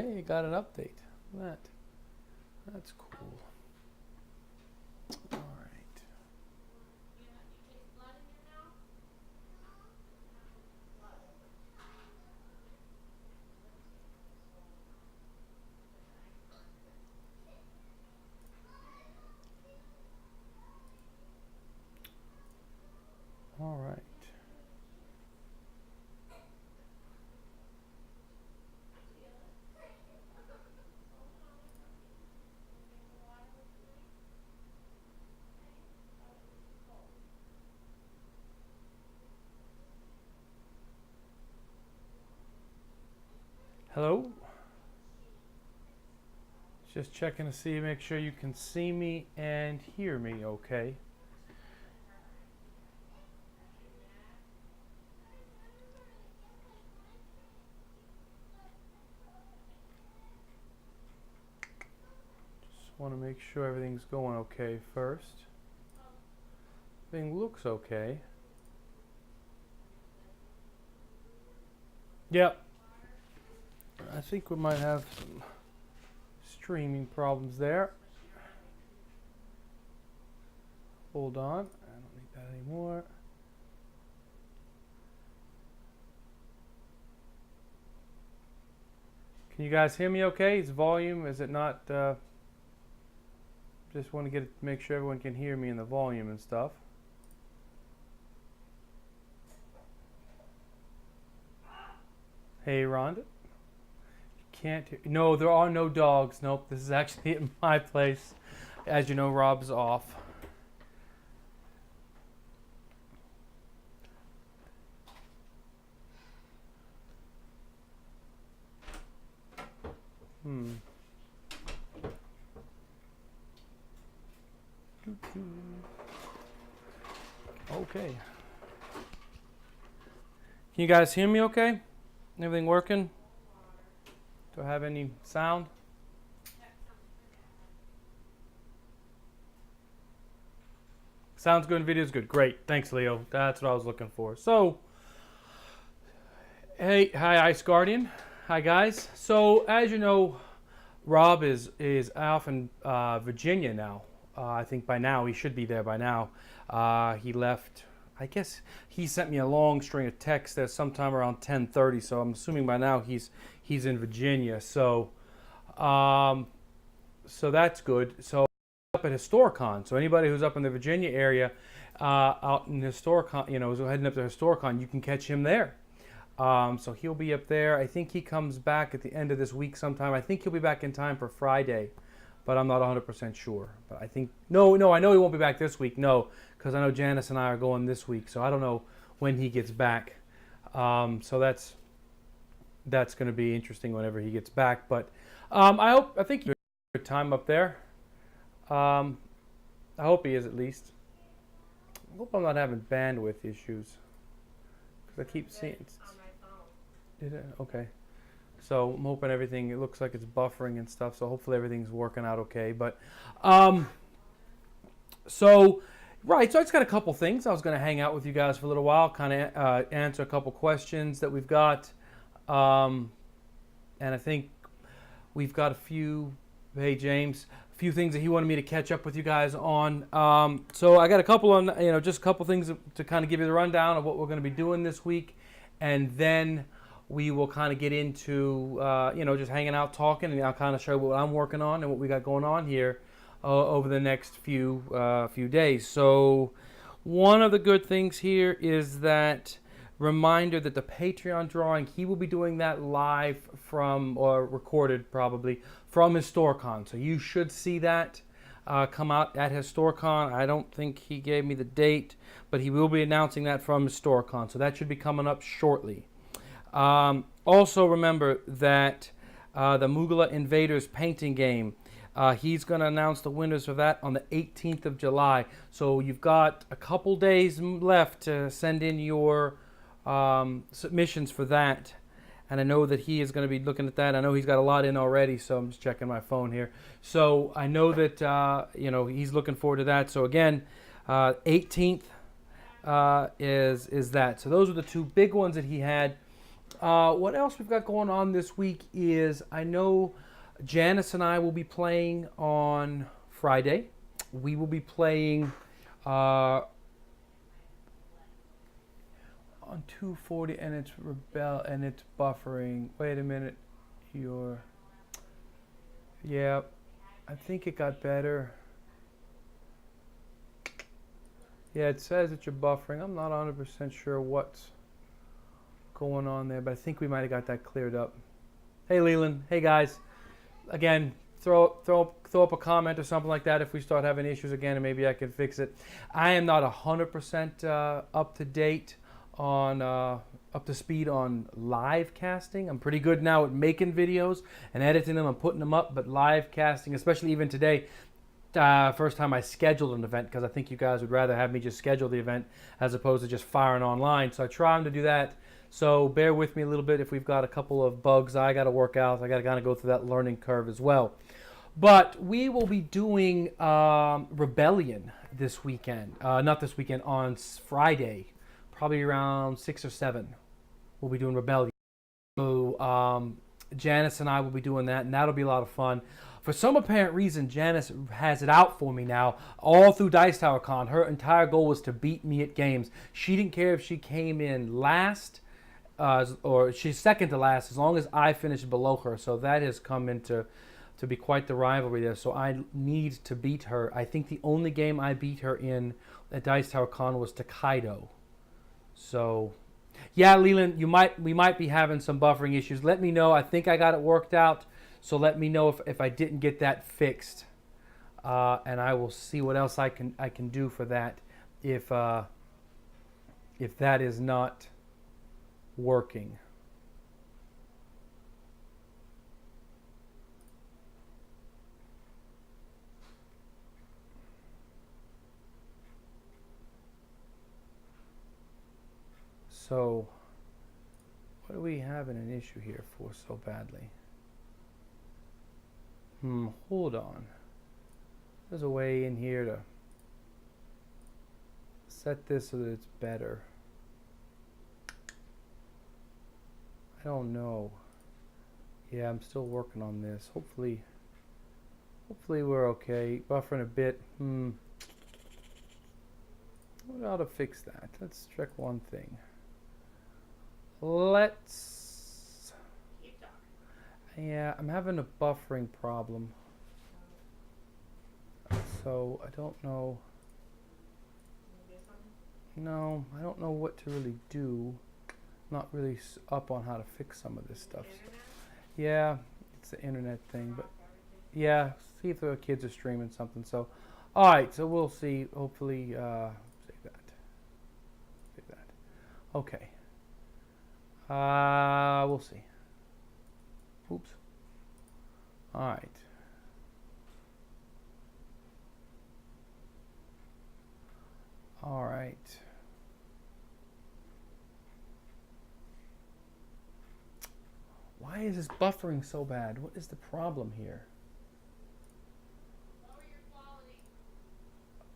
Hey, got an update. That's cool. All right. All right. Hello? Just checking to see, make sure you can see me and hear me okay. Just want to make sure everything's going okay first. Everything looks okay. Yep. I think we might have some streaming problems there. Hold on. I don't need that anymore. Can you guys hear me okay? Is volume, is it not, just want to make sure everyone can hear me in the volume and stuff. Hey, Rhonda. Can't hear. No, there are no dogs. Nope, this is actually at my place. As you know, Rob's off. Okay. Can you guys hear me okay? Everything working? Do I have any sound? Sounds good and video's good. Great. Thanks, Leo. That's what I was looking for. So, hey, hi, Ice Guardian. Hi, guys. So, as you know, Rob is off in Virginia now. I think by now he should be there by now. He left. I guess he sent me a long string of texts there sometime around 10:30. So I'm assuming by now he's in Virginia. So, so that's good. So up at Historicon. So anybody who's up in the Virginia area, out in Historicon, you know, is heading up to Historicon, you can catch him there. So he'll be up there. I think he comes back at the end of this week sometime. I think he'll be back in time for Friday, but I'm not 100% sure. But I think, no, I know he won't be back this week. No, because I know Janice and I are going this week. So I don't know when he gets back. So that's going to be interesting whenever he gets back. But I think you have a good time up there. I hope he is at least. I hope I'm not having bandwidth issues. Because I keep seeing it. Did it? Okay. So I'm hoping everything, it looks like it's buffering and stuff, so hopefully everything's working out okay. But, so I just got a couple things. I was going to hang out with you guys for a little while, kind of answer a couple questions that we've got. And I think we've got a few, hey James, a few things that he wanted me to catch up with you guys on. So I got a couple on, just a couple things to kind of give you the rundown of what we're going to be doing this week. And then we will kind of get into, just hanging out, talking, and I'll kind of show what I'm working on and what we got going on here over the next few days. So one of the good things here is that reminder that the Patreon drawing, he will be doing that live from, or recorded probably, from Historicon. So you should see that come out at Historicon. I don't think he gave me the date, but he will be announcing that from Historicon. So that should be coming up shortly. Also remember that the Mugala Invaders painting game, he's going to announce the winners of that on the 18th of July. So you've got a couple days left to send in your submissions for that. And I know that he is going to be looking at that. I know he's got a lot in already, so I'm just checking my phone here. So I know that, he's looking forward to that. So again, 18th is that. So those are the two big ones that he had. What else we've got going on this week is I know Janice and I will be playing on Friday. We will be playing on 240 and it's and it's buffering. Wait a minute. Yeah, I think it got better. Yeah, it says that you're buffering. I'm not 100% sure what's going on there, but I think we might have got that cleared up. Hey Leland, hey guys. Again, throw up a comment or something like that if we start having issues again, and maybe I can fix it. I am not 100% up to date on up to speed on live casting. I'm pretty good now at making videos and editing them and putting them up, but live casting, especially even today, first time I scheduled an event, because I think you guys would rather have me just schedule the event as opposed to just firing online. So I try to do that. So bear with me a little bit if we've got a couple of bugs I got to work out. I got to kind of go through that learning curve as well. But we will be doing Rebellion this weekend. Not this weekend, on Friday. Probably around 6 or 7. We'll be doing Rebellion. So Janice and I will be doing that, and that'll be a lot of fun. For some apparent reason, Janice has it out for me now. All through Dice Tower Con, her entire goal was to beat me at games. She didn't care if she came in last or she's second to last, as long as I finished below her. So that has come into to be quite the rivalry there. So I need to beat her. I think the only game I beat her in at Dice Tower Con was Tokaido. So yeah, Leland, we might be having some buffering issues. Let me know. I think I got it worked out. So let me know if I didn't get that fixed, and I will see what else I can do for that if that is not working. So what are we having an issue here for so badly? Hold on. There's a way in here to set this so that it's better. I don't know. Yeah, I'm still working on this. Hopefully we're okay. Buffering a bit. We ought to fix that. Let's check one thing. Yeah, I'm having a buffering problem. So I don't know. No, I don't know what to really do. Not really up on how to fix some of this stuff. Yeah, it's the internet thing, but yeah, see if the kids are streaming something. So, all right, so we'll see. Hopefully, save that. Save that. Okay. We'll see. Oops. All right. All right. Why is this buffering so bad? What is the problem here? Lower your quality.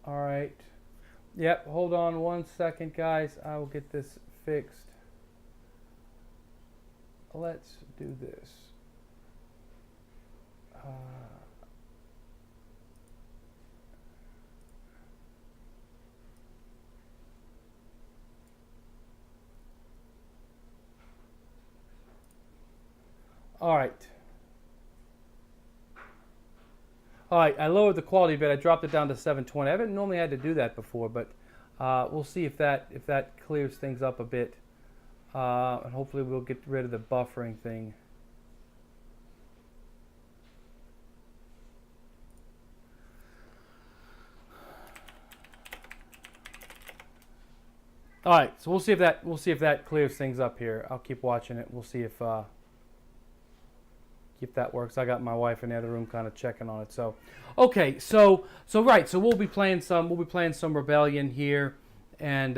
All right. Yep, hold on 1 second, guys. I will get this fixed. Let's do this. All right. All right, I lowered the quality a bit. I dropped it down to 720. I haven't normally had to do that before, but we'll see if that clears things up a bit. And hopefully we'll get rid of the buffering thing. All right, so we'll see if that clears things up here. I'll keep watching it. We'll see if that works. I got my wife in the other room kind of checking on it. So, okay, so we'll be playing some Rebellion here, and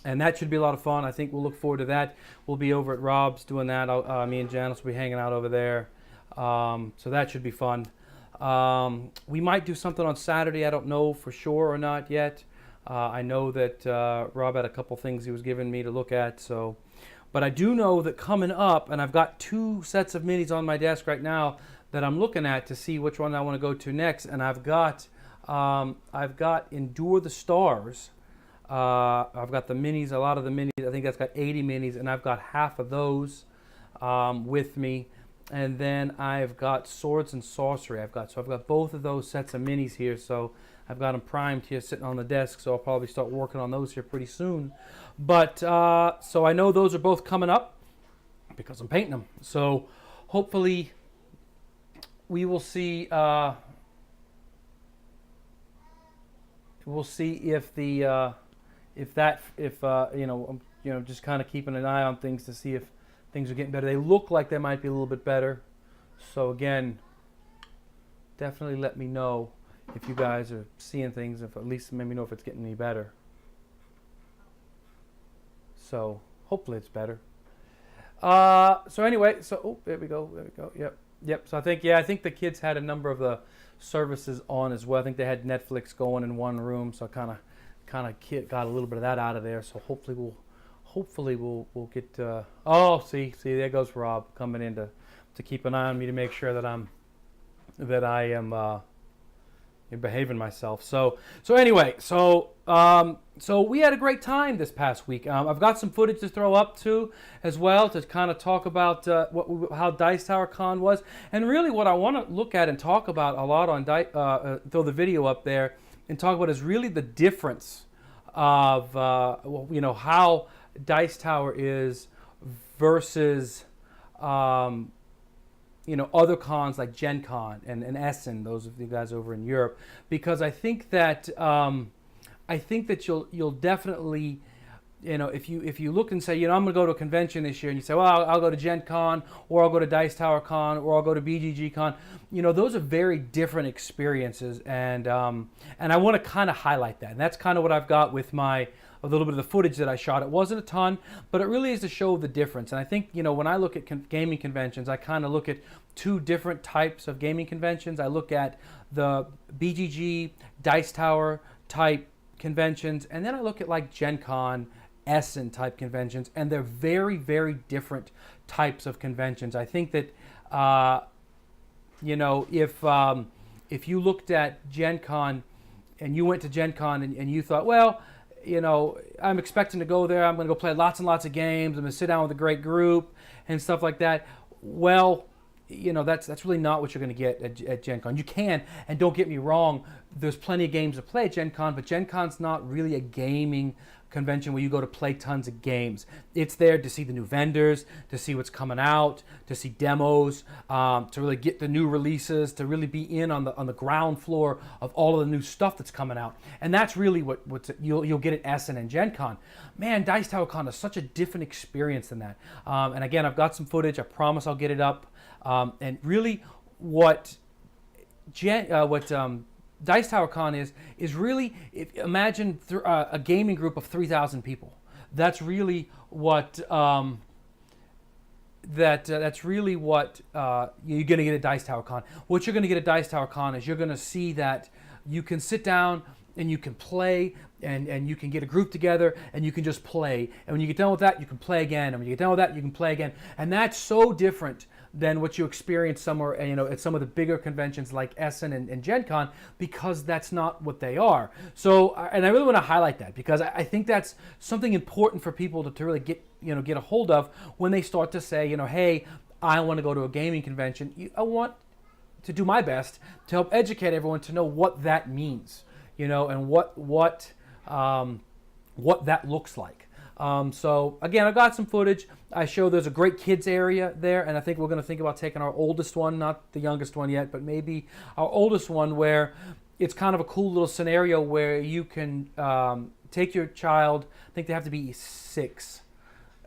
that should be a lot of fun. I think we'll look forward to that. We'll be over at Rob's doing that. Me and Janice will be hanging out over there. So that should be fun. We might do something on Saturday. I don't know for sure or not yet. I know that Rob had a couple things he was giving me to look at, so But I do know that coming up, and I've got 2 sets of minis on my desk right now that I'm looking at to see which one I want to go to next. And I've got Endure the Stars. I've got the minis, a lot of the minis. I think that's got 80 minis, and I've got half of those with me. And then I've got Swords and Sorcery. So I've got both of those sets of minis here. So I've got them primed here, sitting on the desk. So I'll probably start working on those here pretty soon. But so I know those are both coming up because I'm painting them. So hopefully we will see. We'll see if the just kind of keeping an eye on things to see if things are getting better. They look like they might be a little bit better. So again, definitely let me know if you guys are seeing things, if at least let me know if it's getting any better. So hopefully it's better. So anyway, there we go. Yep. So I think the kids had a number of the services on as well. I think they had Netflix going in one room, so I kind of got a little bit of that out of there. So hopefully we'll get. See, there goes Rob coming in to keep an eye on me to make sure that I am behaving myself. So anyway, so we had a great time this past week. I've got some footage to throw up too, as well, to kind of talk about how Dice Tower Con was, and really what I want to look at and talk about a lot on throw the video up there and talk about is really the difference of how Dice Tower is versus other cons like Gen Con and Essen, those of you guys over in Europe, because I think that you'll definitely, if you look and say, I'm going to go to a convention this year, and you say, well, I'll go to Gen Con, or I'll go to Dice Tower Con, or I'll go to BGG Con, those are very different experiences, and I want to kind of highlight that, and that's kind of what I've got with a little bit of the footage that I shot. It wasn't a ton, but it really is to show the difference. And I think, when I look at gaming conventions, I kind of look at 2 different types of gaming conventions. I look at the BGG, Dice Tower type conventions, and then I look at like Gen Con, Essen type conventions, and they're very, very different types of conventions. I think that, if you looked at Gen Con and you went to Gen Con and you thought, well, I'm expecting to go there. I'm going to go play lots and lots of games. I'm going to sit down with a great group and stuff like that. Well, that's really not what you're going to get at Gen Con. You can, and don't get me wrong, there's plenty of games to play at Gen Con, but Gen Con's not really a gaming convention where you go to play tons of games. It's there to see the new vendors, to see what's coming out, to see demos, to really get the new releases, to really be in on the ground floor of all of the new stuff that's coming out. And that's really what you'll get at Essen and Gen Con. Man, Dice Tower Con is such a different experience than that. And again, I've got some footage. I promise I'll get it up. And really, what Dice Tower Con is really, imagine a gaming group of 3,000 people. That's really what that's really what you're going to get at Dice Tower Con. What you're going to get at Dice Tower Con is you're going to see that you can sit down and you can play, and you can get a group together and you can just play. And when you get done with that, you can play again. And when you get done with that, you can play again. And that's so different than what you experience somewhere, at some of the bigger conventions like Essen and Gen Con, because that's not what they are. So, and I really want to highlight that, because I think that's something important for people to really get a hold of when they start to say, hey, I want to go to a gaming convention. I want to do my best to help educate everyone to know what that means, and what that looks like. So again, I've got some footage. I show there's a great kids area there, and I think we're going to think about taking our oldest one, not the youngest one yet, but maybe our oldest one, where it's kind of a cool little scenario where you can take your child. I think they have to be 6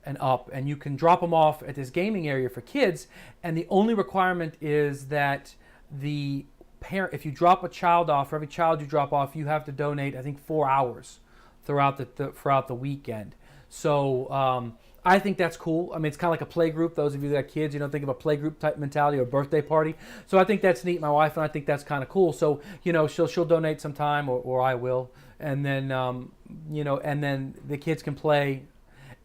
and up, and you can drop them off at this gaming area for kids, and the only requirement is that the parent, if you drop a child off, for every child you drop off, you have to donate, I think, 4 hours throughout the weekend. So I think that's cool. I mean, it's kind of like a play group. Those of you that have kids, think of a play group type mentality or a birthday party. So I think that's neat. My wife and I think that's kind of cool. So, she'll donate some time, or I will. And then, and then the kids can play.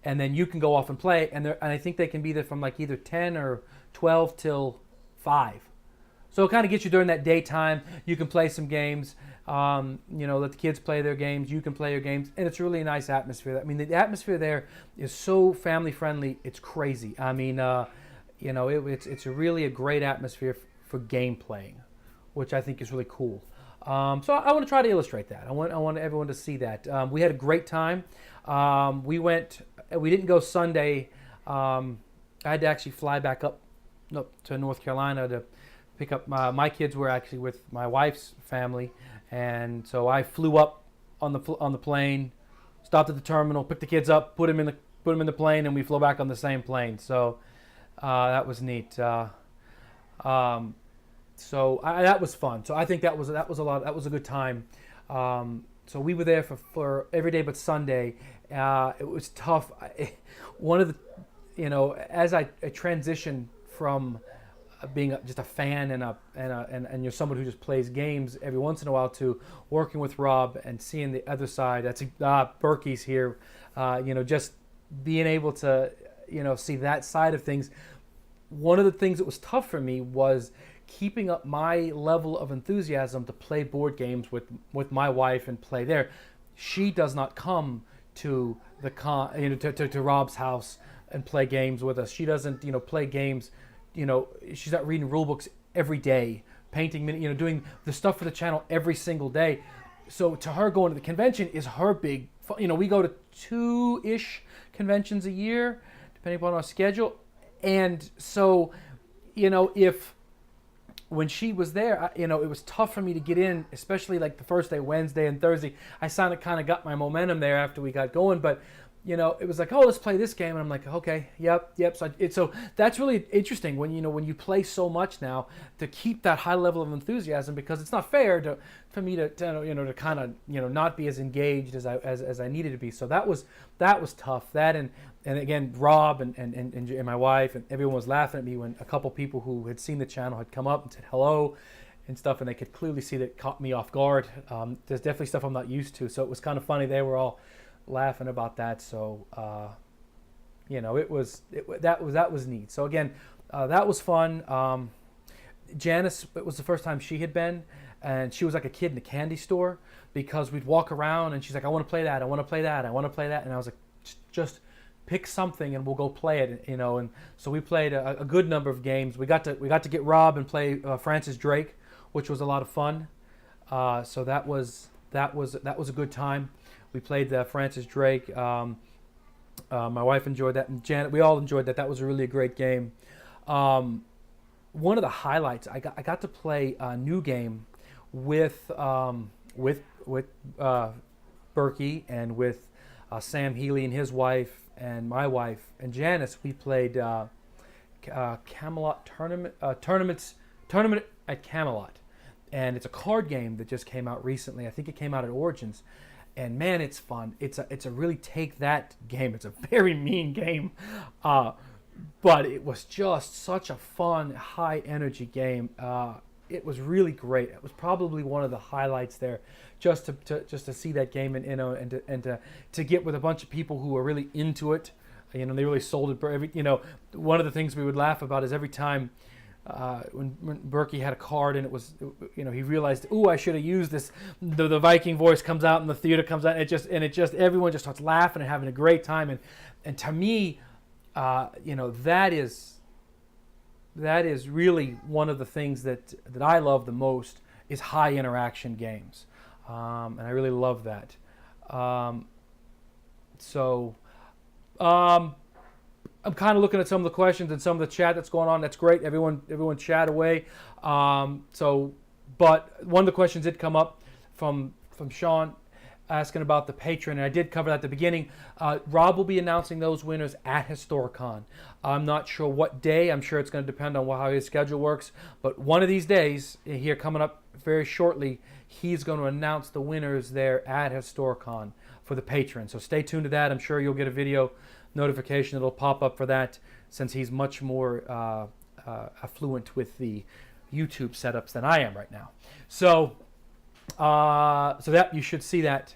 and then you can go off and play. And I think they can be there from like either 10 or 12 till 5. So it kind of gets you during that daytime. You can play some games. Let the kids play their games. You can play your games, and it's really a nice atmosphere. I mean, the atmosphere there is so family friendly. It's crazy. I mean, it's really a great atmosphere for game playing, which I think is really cool. So I want to try to illustrate that. I want everyone to see that. We had a great time. We didn't go Sunday. I had to actually fly back up to North Carolina to pick up my kids. Were actually with my wife's family, and so I flew up on the plane, stopped at the terminal, picked the kids up, put them in the plane, and we flew back on the same plane. So that was neat. That was fun. So I think that was a good time. So we were there for every day but Sunday. It was tough. As I transitioned from being just a fan and you're someone who just plays games every once in a while to working with Rob and seeing the other side. That's Berkey's here. Just being able to see that side of things. One of the things that was tough for me was keeping up my level of enthusiasm to play board games with my wife and play there. She does not come to to Rob's house and play games with us. She doesn't play games. She's not reading rule books every day, painting, doing the stuff for the channel every single day. So to her, going to the convention is her big fun. We go to 2-ish conventions a year, depending upon our schedule. And so, when she was there, it was tough for me to get in, especially like the first day, Wednesday and Thursday. I kind of got my momentum there after we got going, but it was like, oh, let's play this game, and I'm like, okay, yep. So that's really interesting when you play so much now to keep that high level of enthusiasm, because it's not fair for me to kind of not be as engaged as I needed to be. So that was tough. That and again, Rob and my wife and everyone was laughing at me when a couple people who had seen the channel had come up and said hello and stuff, and they could clearly see that it caught me off guard. There's definitely stuff I'm not used to, so it was kind of funny. They were all laughing about that. So that was neat. So again, that was fun. Janice, it was the first time she had been, and she was like a kid in a candy store, because we'd walk around and she's like, I want to play that, I want to play that, I want to play that, and I was like, just pick something and we'll go play it, and so we played a good number of games. We got to get Rob and play Francis Drake, which was a lot of fun. So that was a good time. We played Francis Drake. My wife enjoyed that, and Janet. We all enjoyed that. That was really a great game. One of the highlights, I got to play a new game with Berkey and with Sam Healy and his wife and my wife and Janice. We played Camelot tournament at Camelot, and it's a card game that just came out recently. I think it came out at Origins. And man, it's fun. It's a really take that game. It's a very mean game, but it was just such a fun, high energy game. It was really great. It was probably one of the highlights there, just to see that game and to get with a bunch of people who are really into it. They really sold it. One of the things we would laugh about is every time. When Berkey had a card and it was, he realized, I should have used this. The Viking voice comes out and the theater comes out. And it just everyone just starts laughing and having a great time. And to me, that is really one of the things that I love the most is high interaction games, and I really love that. I'm kind of looking at some of the questions and some of the chat that's going on. That's great. Everyone chat away. But one of the questions did come up from Sean asking about the Patreon, and I did cover that at the beginning. Rob will be announcing those winners at Historicon. I'm not sure what day. I'm sure it's going to depend on how his schedule works. But one of these days, here coming up very shortly, he's going to announce the winners there at Historicon for the Patreon. So stay tuned to that. I'm sure you'll get a video notification that'll pop up for that, since he's much more affluent with the YouTube setups than I am right now. So that you should see that.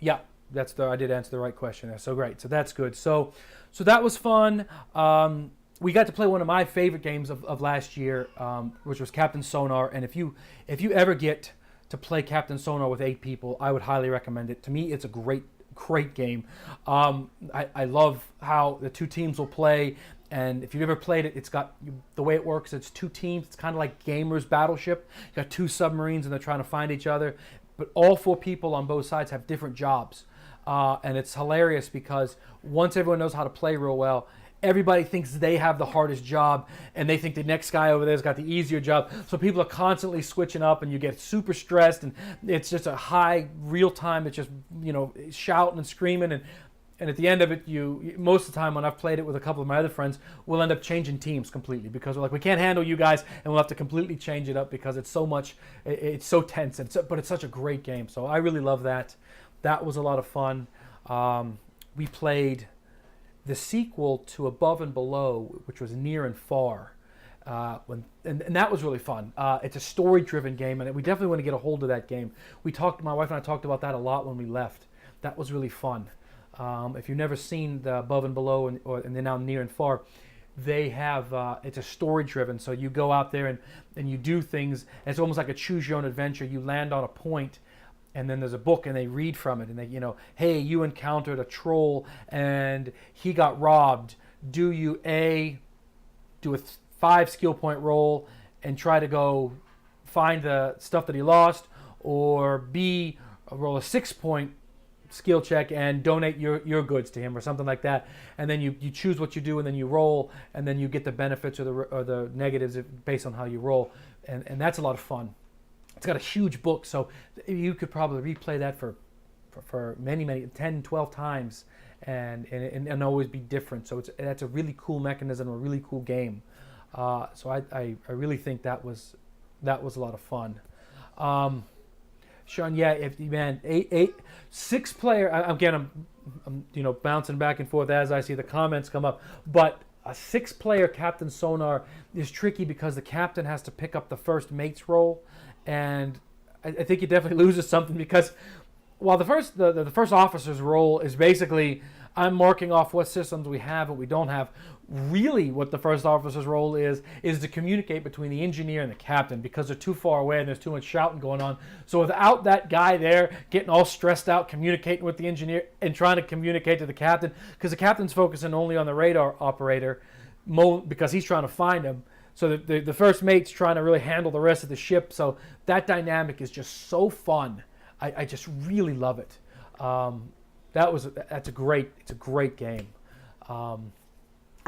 Yeah, I did answer the right question there. So great. So that's good. So that was fun. We got to play one of my favorite games of last year, which was Captain Sonar. And if you ever get to play Captain Sonar with 8 people, I would highly recommend it. To me, it's a great game. I love how the 2 teams will play. And if you've ever played it, it's got the way it works. It's 2 teams. It's kind of like Gamer's Battleship. You got 2 submarines and they're trying to find each other. But all 4 people on both sides have different jobs. And it's hilarious because once everyone knows how to play real well, everybody thinks they have the hardest job and they think the next guy over there's got the easier job. So people are constantly switching up and you get super stressed and it's just a high real time. It's just, shouting and screaming. And at the end of it, most of the time when I've played it with a couple of my other friends, we'll end up changing teams completely because we're like, we can't handle you guys and we'll have to completely change it up because it's so tense. But it's such a great game. So I really love that. That was a lot of fun. We played the sequel to Above and Below, which was Near and Far. And that was really fun. It's a story-driven game, and we definitely want to get a hold of that game. My wife and I talked about that a lot when we left. That was really fun. If you've never seen the Above and Below and then now Near and Far, they have it's a story-driven. So you go out there and you do things. And it's almost like a choose-your-own-adventure. You land on a point, and then there's a book, and they read from it, and they, hey, you encountered a troll, and he got robbed. Do you A, do a 5 skill point roll and try to go find the stuff that he lost, or B, roll a 6-point skill check and donate your goods to him or something like that, and then you choose what you do, and then you roll, and then you get the benefits or the negatives based on how you roll, and that's a lot of fun. It's got a huge book, so you could probably replay that for many 10, 12 times and always be different. So that's a really cool mechanism, a really cool game. So I really think that was a lot of fun. Sean, yeah, if man, 6 player. Again, I'm bouncing back and forth as I see the comments come up, but a 6-player Captain Sonar is tricky because the captain has to pick up the first mate's role, and I think he definitely loses something because while the first officer's role is basically I'm marking off what systems we have and we don't have. Really, what the first officer's role is to communicate between the engineer and the captain because they're too far away and there's too much shouting going on. So without that guy there getting all stressed out, communicating with the engineer and trying to communicate to the captain, because the captain's focusing only on the radar operator because he's trying to find him. So the first mate's trying to really handle the rest of the ship. So that dynamic is just so fun. I just really love it. It's a great game.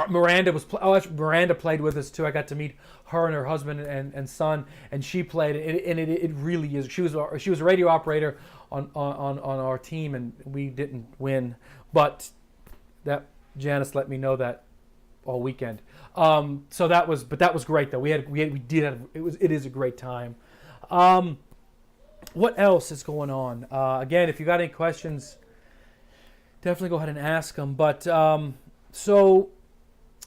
Miranda played with us too. I got to meet her and her husband and son, and she played and it really is. She was a radio operator on our team, and we didn't win, but that Janice let me know that all weekend. So that was great though. It is a great time. What else is going on? Again, if you got any questions, definitely go ahead and ask them. But so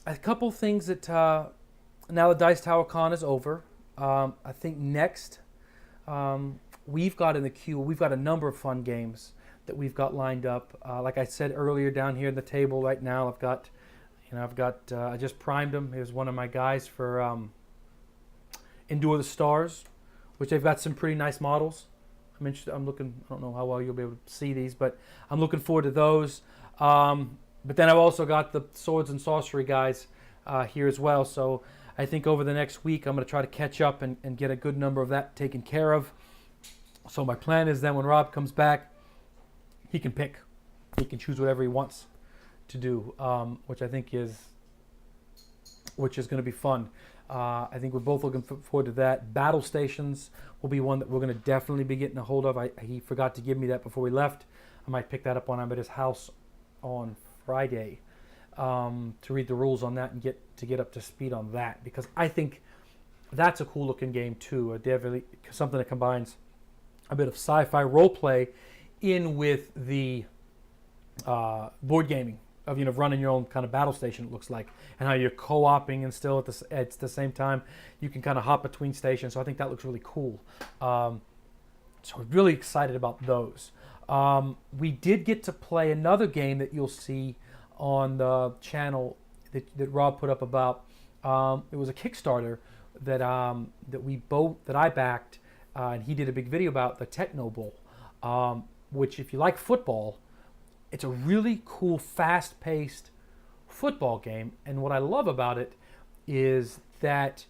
a couple things that now the Dice Tower Con is over. I think next we've got in the queue. We've got a number of fun games that we've got lined up. Like I said earlier, down here at the table right now, I just primed him. Here's one of my guys for Endure the Stars, which they've got some pretty nice models. I'm interested. I don't know how well you'll be able to see these, but I'm looking forward to those. But then I've also got the Swords and Sorcery guys here as well. So I think over the next week, I'm going to try to catch up and get a good number of that taken care of. So my plan is then when Rob comes back, he can pick. He can choose whatever he wants to do, which I think is going to be fun. I think we're both looking forward to that. Battle Stations will be one that we're going to definitely be getting a hold of. He forgot to give me that before we left. I might pick that up when I'm at his house on Friday to read the rules on that and get up to speed on that, because I think that's a cool looking game too. Definitely something that combines a bit of sci-fi role play in with the board gaming of running your own kind of battle station, it looks like, and how you're co-oping and still at the same time you can kind of hop between stations. So I think that looks really cool. So we're really excited about those. We did get to play another game that you'll see on the channel that Rob put up about. It was a Kickstarter that I backed, and he did a big video about, the Techno Bowl, which, if you like football, it's a really cool, fast-paced football game. And what I love about it is that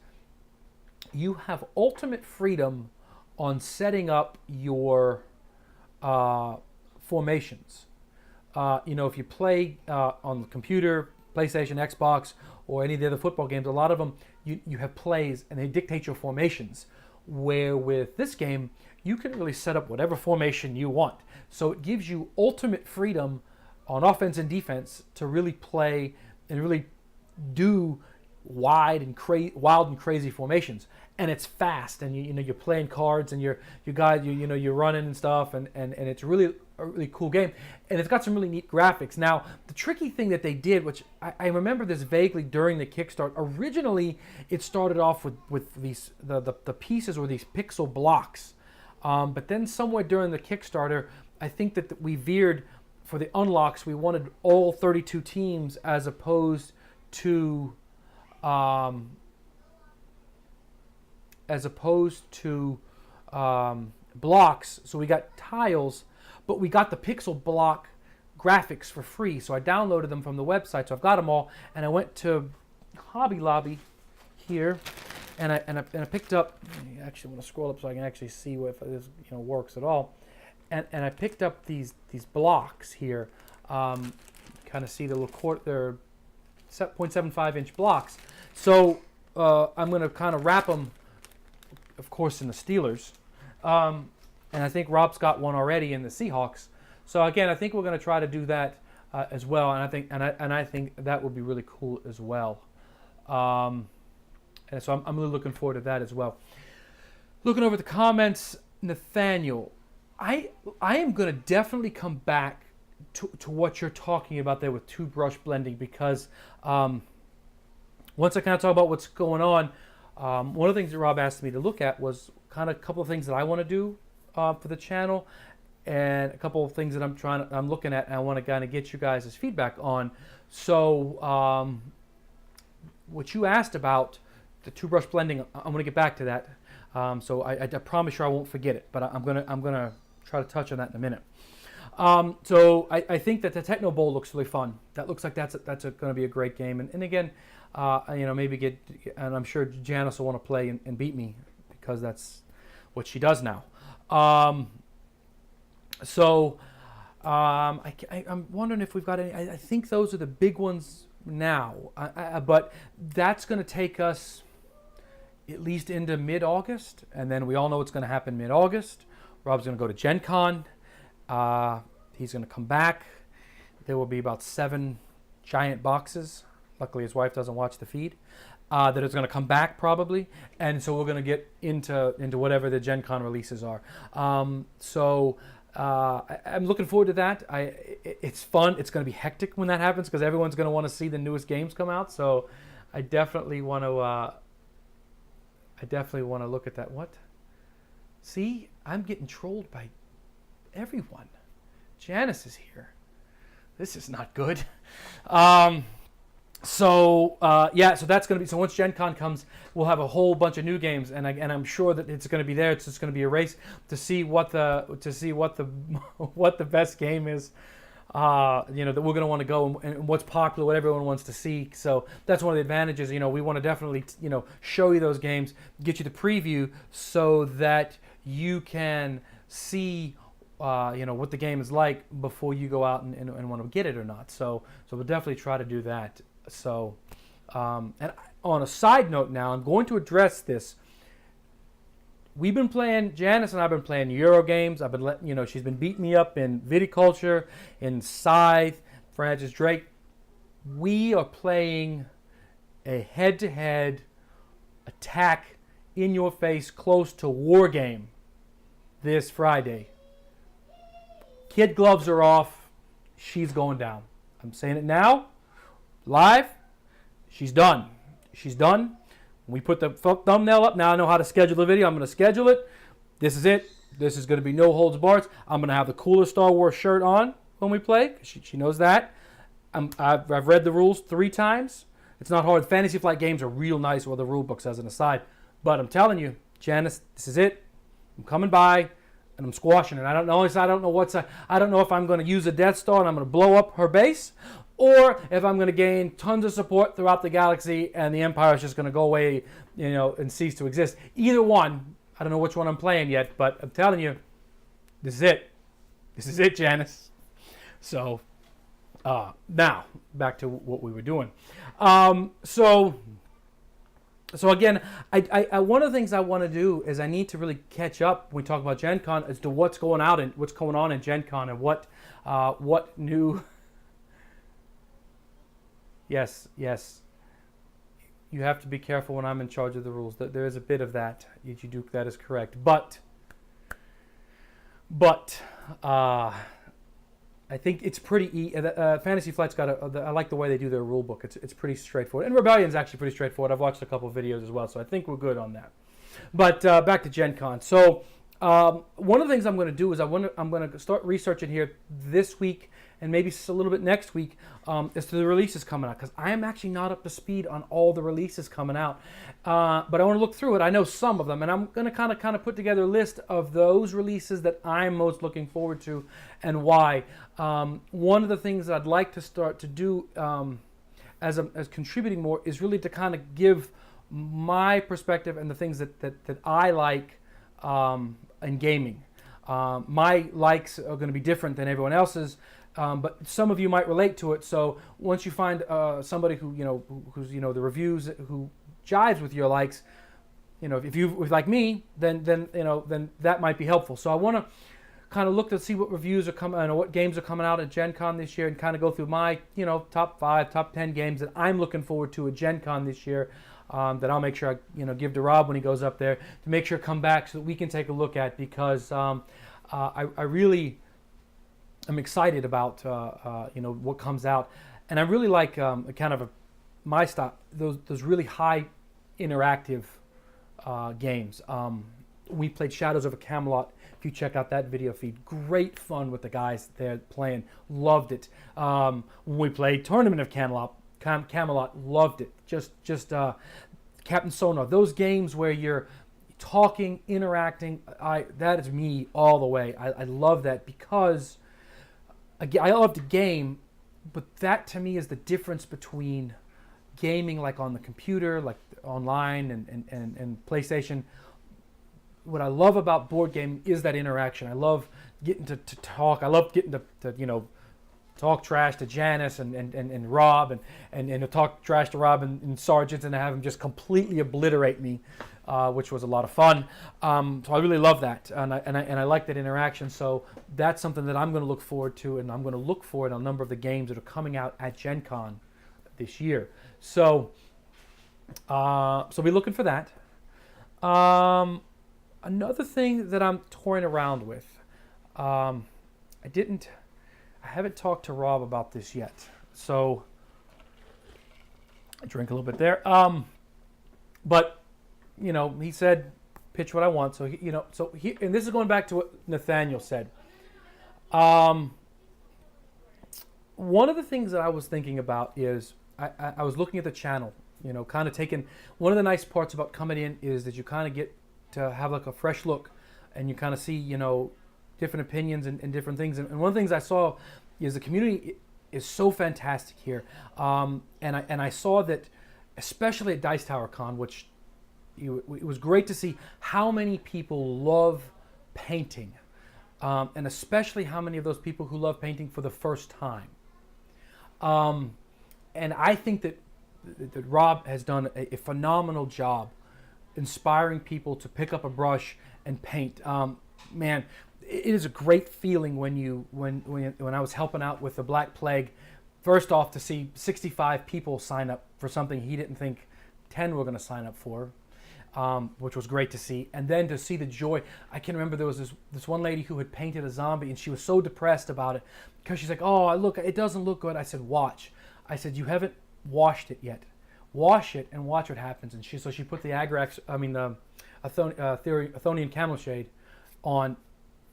you have ultimate freedom on setting up your formations. If you play on the computer, PlayStation, Xbox, or any of the other football games, a lot of them, you have plays and they dictate your formations. Where with this game, you can really set up whatever formation you want. So it gives you ultimate freedom on offense and defense to really play and really do wild and crazy formations. And it's fast, and you're playing cards, and you're running and stuff, and it's really a really cool game, and it's got some really neat graphics. Now, the tricky thing that they did, which I remember this vaguely during the Kickstarter. Originally, it started off with these the pieces were these pixel blocks, but then somewhere during the Kickstarter, I think that we veered for the unlocks. We wanted all 32 teams as opposed to blocks. So we got tiles, but we got the pixel block graphics for free. So I downloaded them from the website. So I've got them all, and I went to Hobby Lobby here, and I picked up. I actually want to scroll up so I can actually see if this works at all. And I picked up these blocks here. Kind of see the little they're 0.75 inch blocks. So I'm going to kind of wrap them, of course, in the Steelers. And I think Rob's got one already in the Seahawks. So again, I think we're going to try to do that as well. And I think that would be really cool as well. And so I'm really looking forward to that as well. Looking over the comments, Nathaniel, I am going to definitely come back to what you're talking about there with two-brush blending, because once I kind of talk about what's going on, one of the things that Rob asked me to look at was kind of a couple of things that I want to do for the channel, and a couple of things that I'm looking at, and I want to kind of get you guys' feedback on. So what you asked about the two-brush blending, I'm going to get back to that. So I promise you I won't forget it, but I'm gonna try to touch on that in a minute. So I think that the Techno Bowl looks really fun. That looks like that's going to be a great game. And again, maybe and I'm sure Janice will want to play and beat me, because that's what she does now. I'm wondering if we've got any. I think those are the big ones now. But that's going to take us at least into mid-August, and then we all know what's going to happen mid-August. Rob's going to go to Gen Con. He's going to come back. There will be about 7 giant boxes. Luckily, his wife doesn't watch the feed. That is going to come back probably, and so we're going to get into whatever the Gen Con releases are. I'm looking forward to that. It's fun. It's going to be hectic when that happens, because everyone's going to want to see the newest games come out. So I definitely want to. Look at that. What? See, I'm getting trolled by everyone. Janice is here. This is not good. So that's going to be. So once Gen Con comes, we'll have a whole bunch of new games, and I'm sure that it's going to be there. It's just going to be a race to see what the what the best game is. That we're going to want to go, and what's popular, what everyone wants to see. So that's one of the advantages. We want to definitely show you those games, get you the preview, so that you can see what the game is like before you go out and want to get it or not. So we'll definitely try to do that. So and on a side note, now I'm going to address this. We've been playing, Janice and I've been playing Euro games. I've been she's been beating me up in Viticulture, in Scythe, Francis Drake. We are playing a head-to-head attack, in your face, close to war game this Friday. Kid gloves are off. She's going down. I'm saying it now, live. She's done. She's done. We put the thumbnail up. Now I know how to schedule the video. I'm going to schedule it. This is it. This is going to be no holds barred. I'm going to have the cooler Star Wars shirt on when we play. She knows that. I've read the rules 3 times. It's not hard. Fantasy Flight games are real nice with the rule books as an aside. But I'm telling you, Janice, this is it. I'm coming by and I'm squashing it. I don't know if I'm going to use a Death Star and I'm going to blow up her base, or if I'm going to gain tons of support throughout the galaxy and the Empire is just going to go away, and cease to exist. Either one. I don't know which one I'm playing yet, but I'm telling you, this is it. This is it, Janice. So, now, back to what we were doing. So again, I one of the things I want to do is I need to really catch up when we talk about Gen Con as to what's going on in Gen Con and what new... Yes. You have to be careful when I'm in charge of the rules. There is a bit of that. Duke, that is correct. But I think it's pretty. Fantasy Flight's got I like the way they do their rule book. It's pretty straightforward. And Rebellion's actually pretty straightforward. I've watched a couple of videos as well, so I think we're good on that. But back to Gen Con. So one of the things I'm going to do is I'm going to start researching here this week and maybe a little bit next week as to the releases coming out, because I am actually not up to speed on all the releases coming out. But I want to look through it. I know some of them, and I'm going to kind of put together a list of those releases that I'm most looking forward to and why. One of the things that I'd like to start to do as contributing more is really to kind of give my perspective and the things that I like in gaming. My likes are going to be different than everyone else's. But some of you might relate to it. So once you find somebody who's the reviews who jives with your likes, if you like me, then that might be helpful. So I want to kind of look to see what reviews are coming, what games are coming out at Gen Con this year, and kind of go through my top 5, top 10 games that I'm looking forward to at Gen Con this year. That I'll make sure I give to Rob when he goes up there to make sure come back so that we can take a look at, because I really. I'm excited about what comes out, and I really like my style, those really high interactive games. We played Shadows over Camelot. If you check out that video feed, great fun with the guys there playing. Loved it. When we played Tournament of Camelot, loved it. Just Captain Sonar. Those games where you're talking, interacting. That is me all the way. I love that because. I love the game, but that to me is the difference between gaming like on the computer, like online and PlayStation. What I love about board game is that interaction. I love getting to talk. I love getting to talk trash to Janice and Rob and to talk trash to Rob and Sergeant and to have him just completely obliterate me, which was a lot of fun. So I really love that, and I like that interaction. So that's something that I'm going to look forward to, and I'm going to look for in a number of the games that are coming out at Gen Con this year. So be looking for that. Another thing that I'm toying around with, I haven't talked to Rob about this yet, so I drink a little bit there. But he said, "Pitch what I want." So and this is going back to what Nathaniel said. One of the things that I was thinking about is I was looking at the channel, kind of taking one of the nice parts about coming in is that you kind of get to have like a fresh look, and you kind of see different opinions and different things. And one of the things I saw is the community is so fantastic here. And I saw that, especially at Dice Tower Con, which it was great to see how many people love painting. And especially how many of those people who love painting for the first time. And I think that Rob has done a phenomenal job inspiring people to pick up a brush and paint. Man, it is a great feeling when I was helping out with the Black Plague. First off, to see 65 people sign up for something he didn't think 10 were going to sign up for, which was great to see. And then to see the joy. I can remember there was this one lady who had painted a zombie, and she was so depressed about it because she's like, "Oh, look, it doesn't look good." I said, "Watch." I said, "You haven't washed it yet. Wash it and watch what happens." And she put the Athonian Camel Shade on,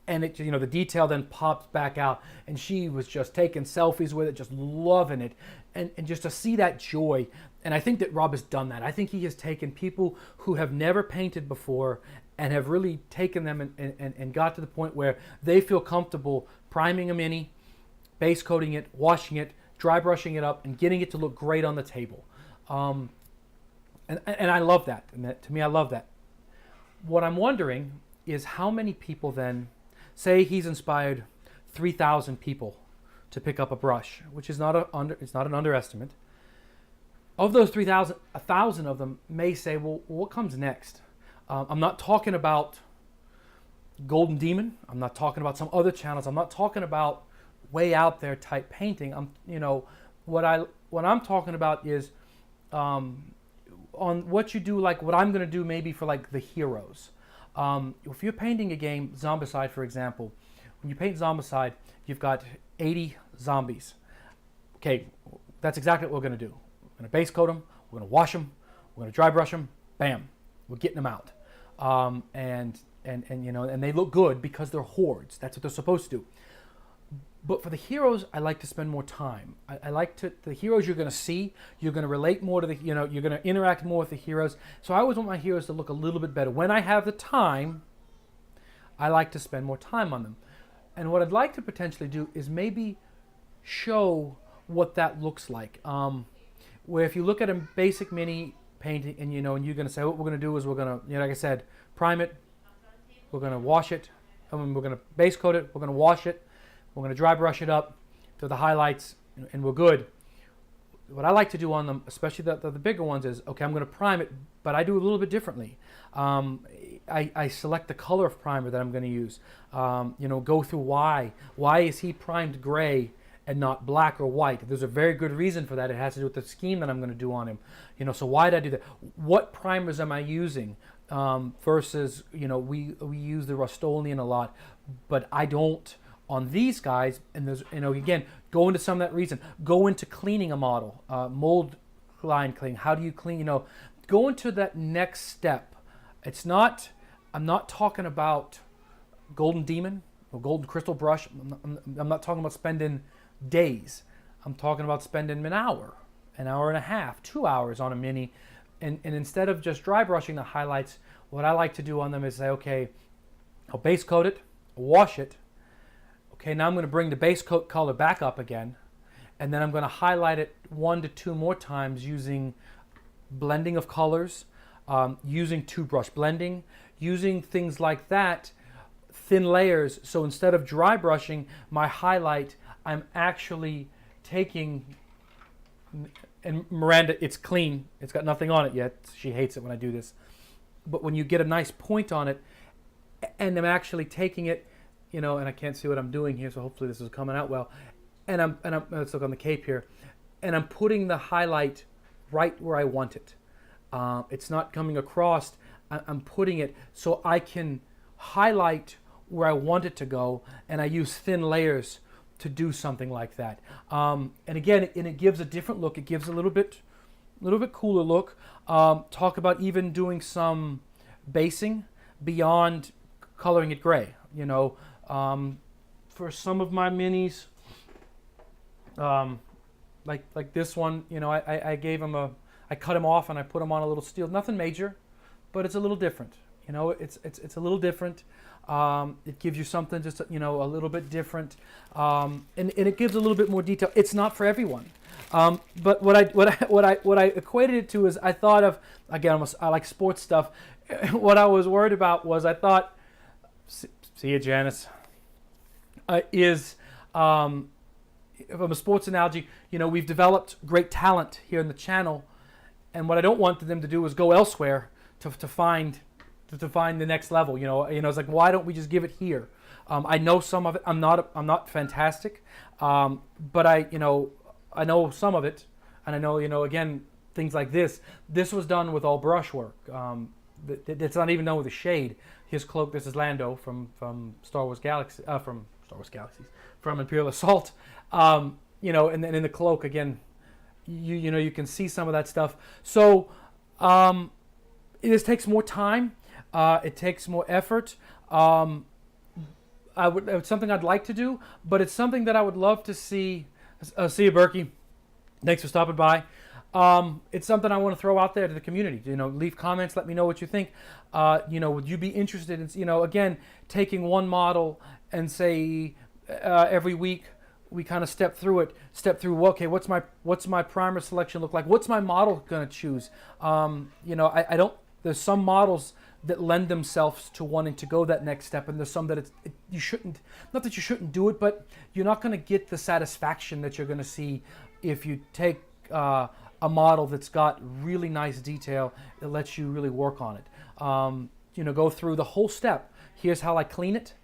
and it, the detail then pops back out, and she was just taking selfies with it, just loving it, and just to see that joy. And I think that Rob has done that. I think he has taken people who have never painted before and have really taken them and got to the point where they feel comfortable priming a Mini, base coating it, washing it, dry brushing it up, and getting it to look great on the table. And I love that. And to me, I love that. What I'm wondering is how many people then, say he's inspired 3,000 people to pick up a brush, which is it's not an underestimate. Of those 3,000, 1,000 of them may say, well, what comes next? I'm not talking about Golden Demon. I'm not talking about some other channels. I'm not talking about way out there type painting. What I'm talking about is on what you do, like what I'm going to do maybe for like the heroes. If you're painting a game, Zombicide, for example, when you paint Zombicide, you've got 80 zombies. Okay, that's exactly what we're going to do. We're going to base coat them, we're going to wash them, we're going to dry brush them, bam, we're getting them out. And they look good because they're hordes. That's what they're supposed to do. But for the heroes, I like to spend more time. I like the heroes you're going to see, you're going to relate more to you're going to interact more with the heroes. So I always want my heroes to look a little bit better. When I have the time, I like to spend more time on them. And what I'd like to potentially do is maybe show what that looks like. Where if you look at a basic Mini painting and and you're going to say, what we're going to do is we're going to, like I said, prime it, we're going to wash it, and we're going to base coat it, we're going to wash it, we're going to dry brush it up to the highlights, and we're good. What I like to do on them, especially the bigger ones, is, okay, I'm going to prime it, but I do it a little bit differently. I select the color of primer that I'm going to use. Go through why. Why is he primed gray and not black or white? There's a very good reason for that. It has to do with the scheme that I'm going to do on him. So why did I do that? What primers am I using? Versus, we use the Rust-Oleum a lot, but I don't on these guys. And there's, again, go into some of that reason. Go into cleaning a model, mold line cleaning. How do you clean? Go into that next step. I'm not talking about Golden Demon or Golden Crystal Brush. I'm not talking about spending days. I'm talking about spending an hour and a half, 2 hours on a Mini. And instead of just dry brushing the highlights, what I like to do on them is say, okay, I'll base coat it, wash it. Okay, now I'm going to bring the base coat color back up again. And then I'm going to highlight it 1 to 2 more times using blending of colors, using 2-brush blending, using things like that, thin layers. So instead of dry brushing my highlight, I'm actually taking, and Miranda, it's clean. It's got nothing on it yet. She hates it when I do this. But when you get a nice point on it, and I'm actually taking it, and I can't see what I'm doing here, so hopefully this is coming out well. And I'm let's look on the cape here, and I'm putting the highlight right where I want it. It's not coming across. I'm putting it so I can highlight where I want it to go, and I use thin layers to do something like that. And again, it gives a different look. It gives a little bit cooler look. Talk about even doing some basing beyond coloring it gray. For some of my Minis, like this one, I gave him I cut him off and I put him on a little steel. Nothing major, but it's a little different. It's a little different. It gives you something just a little bit different, and it gives a little bit more detail. It's not for everyone, but what I equated it to is I thought of, again, I like sports stuff. What I was worried about was I thought, see you, Janice, from a sports analogy, we've developed great talent here in the channel, and what I don't want them to do is go elsewhere to find the next level. It's like, why don't we just give it here? I know some of it. I'm not fantastic, but I know some of it, and I know again, things like this. This was done with all brushwork. It's not even done with a shade. His cloak. This is Lando from Star Wars Galaxy, from Imperial Assault. And then in the cloak again, you can see some of that stuff. So it just takes more time. It takes more effort. it's something I'd like to do, but it's something that I would love to see. See you, Berkey. Thanks for stopping by. It's something I want to throw out there to the community. Leave comments. Let me know what you think. Would you be interested in, again, taking one model and say every week we kind of step through, okay, what's my primer selection look like? What's my model going to choose? I don't. There's some models that lend themselves to wanting to go that next step, and there's some that you shouldn't. Not that you shouldn't do it, but you're not going to get the satisfaction that you're going to see if you take a model that's got really nice detail that lets you really work on it. Go through the whole step. Here's how I clean it.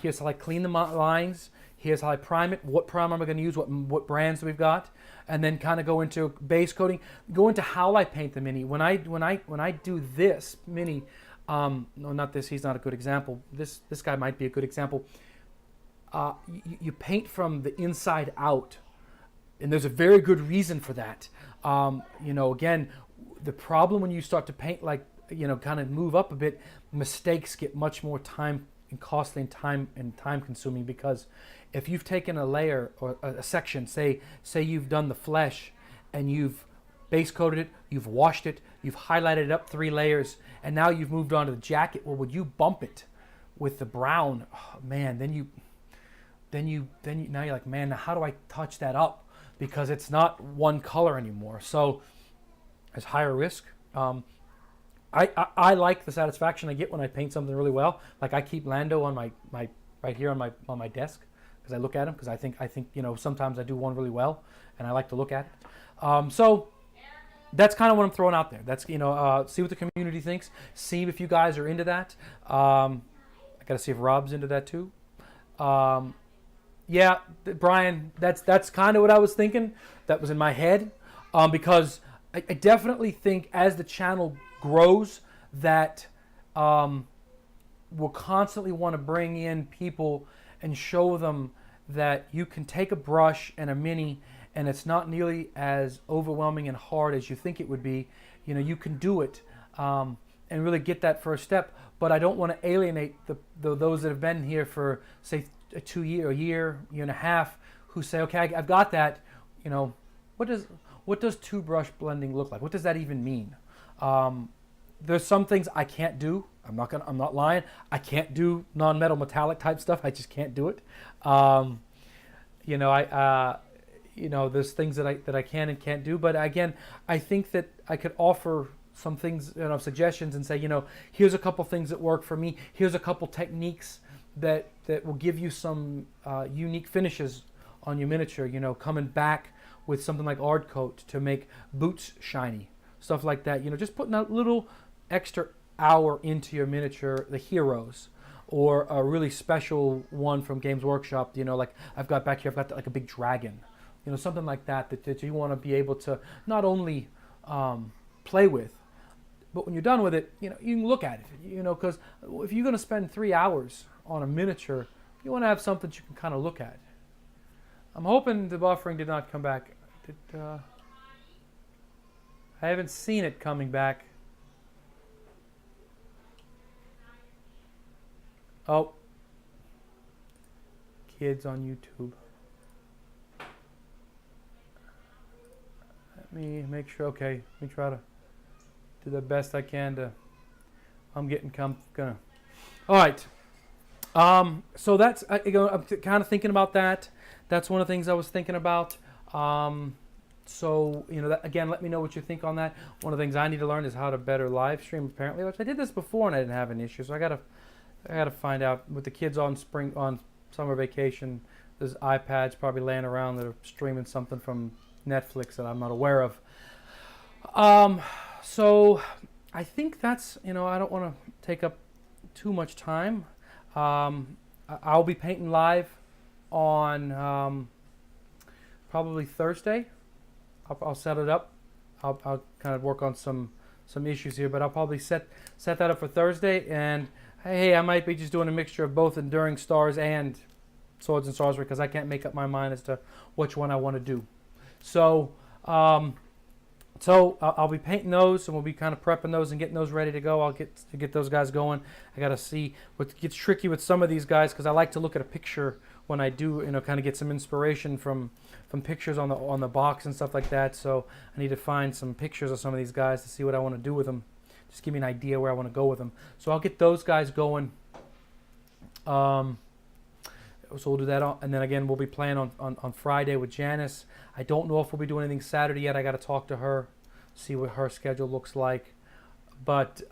Here's how I clean the lines. Here's how I prime it. What primer am I going to use? What brands we've got, and then kind of go into base coating. Go into how I paint the Mini. When I do this Mini, no, not this. He's not a good example. This guy might be a good example. You paint from the inside out, and there's a very good reason for that. Again, the problem when you start to paint kind of move up a bit, mistakes get much more time and costly and time consuming, because if you've taken a layer or a section, say you've done the flesh and you've base coated it, you've washed it, you've highlighted it up 3 layers, and now you've moved on to the jacket. Well, would you bump it with the brown? Oh, man, then you now you're like, man, how do I touch that up? Because it's not one color anymore. So there's higher risk. I like the satisfaction I get when I paint something really well. Like I keep Lando on my right here on my desk because I look at him, because I think sometimes I do one really well and I like to look at it. So that's kind of what I'm throwing out there. That's see what the community thinks. See if you guys are into that. I got to see if Rob's into that too. Yeah, Brian, that's kind of what I was thinking. That was in my head, because I definitely think as the channel grows that we'll constantly want to bring in people and show them that you can take a brush and a Mini and it's not nearly as overwhelming and hard as you think it would be. You can do it and really get that first step. But I don't want to alienate those that have been here for, say, a year and a half, who say, okay, I've got that. What does two brush blending look like? What does that even mean? There's some things I can't do. I'm not lying. I can't do non-metal metallic type stuff. I just can't do it. There's things that I can and can't do. But again, I think that I could offer some things, suggestions, and say, here's a couple things that work for me. Here's a couple techniques that will give you some unique finishes on your miniature. Coming back with something like Ard Coat to make boots shiny, stuff like that. Just putting a little extra hour into your miniature, the heroes, or a really special one from Games Workshop. Like I've got back here, I've got like a big dragon. Something like that you want to be able to not only play with, but when you're done with it, you can look at it. Because if you're going to spend 3 hours on a miniature, you want to have something you can kind of look at. I'm hoping the buffering did not come back. I haven't seen it coming back. Oh. Kids on YouTube. Let me make sure. Okay, let me try to do the best I can to. I'm gonna. All right. So that's I'm kind of thinking about that. That's one of the things I was thinking about. So again, let me know what you think on that. One of the things I need to learn is how to better live stream. Apparently, which I did this before and I didn't have an issue. So I gotta find out. With the kids on summer vacation, there's iPads probably laying around that are streaming something from Netflix that I'm not aware of. So I think that's I don't want to take up too much time. I'll be painting live on probably Thursday. I'll set it up. I'll kind of work on some issues here, but I'll probably set that up for Thursday. And hey, I might be just doing a mixture of both Enduring Stars and Swords and Sorcery, because I can't make up my mind as to which one I want to do. So So I'll be painting those, and we'll be kind of prepping those and getting those ready to go. I'll get those guys going. I got to see what gets tricky with some of these guys, because I like to look at a picture when I do, kind of get some inspiration from pictures on the box and stuff like that. So I need to find some pictures of some of these guys to see what I want to do with them. Just give me an idea where I want to go with them. So I'll get those guys going. So we'll do that, and then again we'll be playing on Friday with Janice. I don't know if we'll be doing anything Saturday yet. I got to talk to her, see what her schedule looks like. But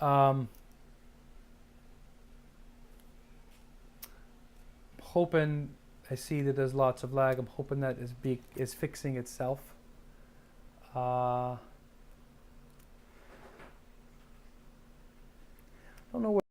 hoping, I see that there's lots of lag. I'm hoping that is fixing itself. I don't know where